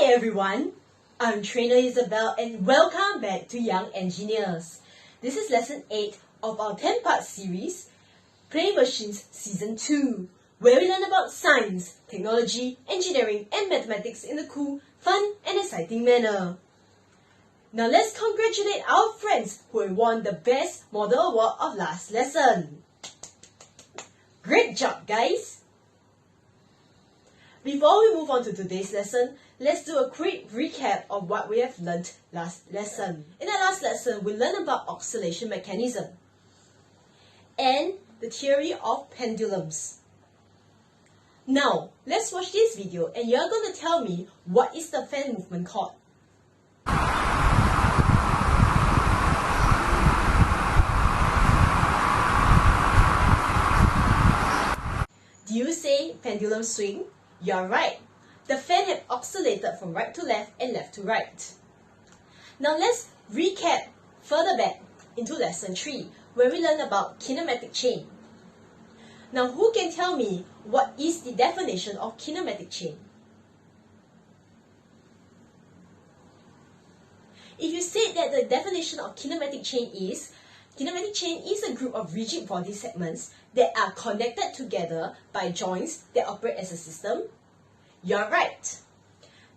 Hi everyone, I'm Trainer Isabel and welcome back to Young Engineers. This is lesson 8 of our 10-part series, Playing Machines Season 2, where we learn about science, technology, engineering and mathematics in a cool, fun and exciting manner. Now let's congratulate our friends who have won the Best Model Award of last lesson. Great job guys! Before we move on to today's lesson, let's do a quick recap of what we have learned last lesson. In our last lesson, we learned about oscillation mechanism and the theory of pendulums. Now, let's watch this video and you're going to tell me what is the fan movement called. Do you say pendulum swing? You're right. The fan had oscillated from right to left and left to right. Now let's recap further back into lesson 3, where we learn about kinematic chain. Now who can tell me what is the definition of kinematic chain? If you say that the definition of kinematic chain is a group of rigid body segments that are connected together by joints that operate as a system, you're right.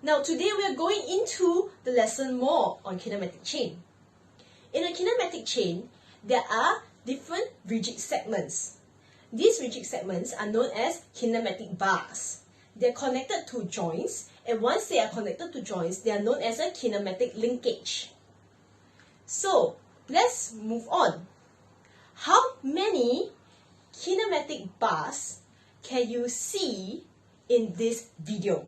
Now today we are going into the lesson more on kinematic chain. In a kinematic chain, there are different rigid segments. These rigid segments are known as kinematic bars. They're connected to joints, and once they are connected to joints, they are known as a kinematic linkage. So, let's move on. How many kinematic bars can you see in this video?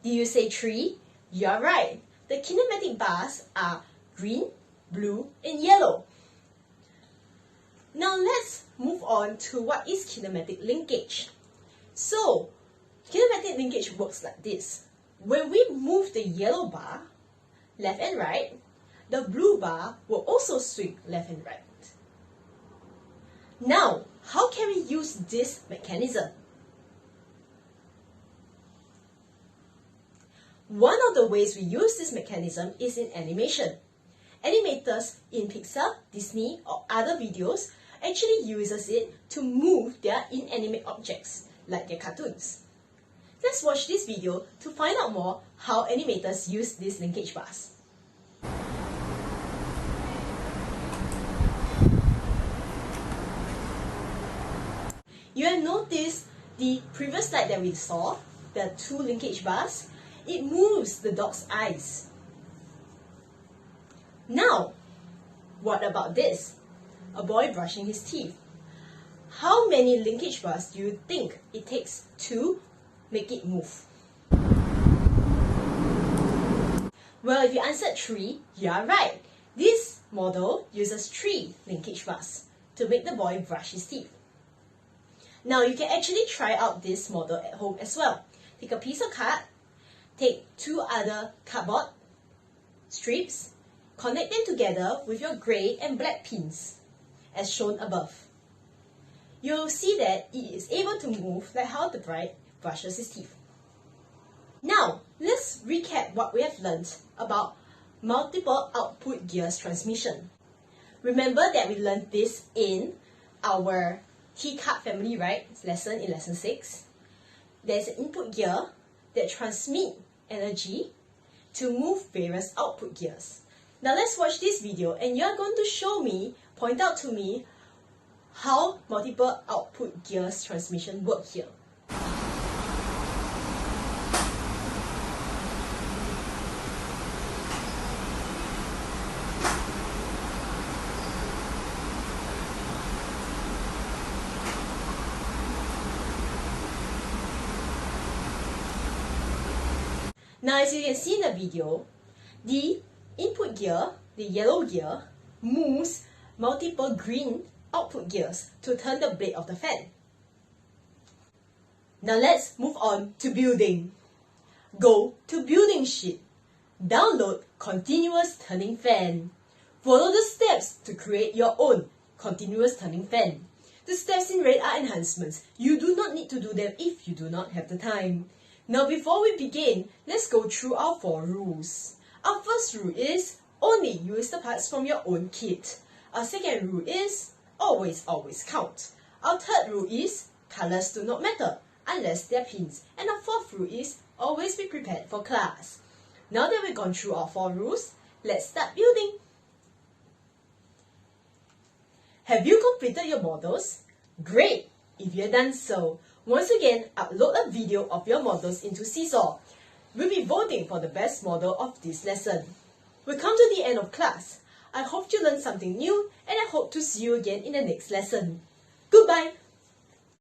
Do you say 3? You're right. The kinematic bars are green, blue, and yellow. Now let's move on to what is kinematic linkage. So, kinematic linkage works like this. When we move the yellow bar left and right, the blue bar will also swing left and right. Now, how can we use this mechanism? One of the ways we use this mechanism is in animation. Animators in Pixar, Disney, or other videos actually uses it to move their inanimate objects, like their cartoons. Let's watch this video to find out more how animators use these linkage bars. You have noticed the previous slide that we saw, the 2 linkage bars, it moves the dog's eyes. Now, what about this? A boy brushing his teeth. How many linkage bars do you think it takes to make it move? Well, if you answered 3, you are right. This model uses 3 linkage bars to make the boy brush his teeth. Now, you can actually try out this model at home as well. Take a piece of card, take 2 other cardboard strips, connect them together with your grey and black pins, as shown above. You'll see that it is able to move like how the boy brushes his teeth. Now, let's recap what we have learned about multiple output gears transmission. Remember that we learned this in our T-card family, right? Lesson in lesson 6. There's an input gear that transmits energy to move various output gears. Now let's watch this video and you're going to point out to me how multiple output gears transmission work here. Now as you can see in the video, the input gear, the yellow gear, moves multiple green output gears to turn the blade of the fan. Now let's move on to building. Go to building sheet. Download continuous turning fan. Follow the steps to create your own continuous turning fan. The steps in red are enhancements. You do not need to do them if you do not have the time. Now before we begin, let's go through our 4 rules. Our first rule is only use the parts from your own kit. Our second rule is always count. Our third rule is colors do not matter unless they're pins. And our fourth rule is always be prepared for class. Now that we've gone through our 4 rules, let's start building. Have you completed your models? Great! If you've done so, once again, upload a video of your models into Seesaw. We'll be voting for the best model of this lesson. We've come to the end of class. I hope you learned something new and I hope to see you again in the next lesson. Goodbye!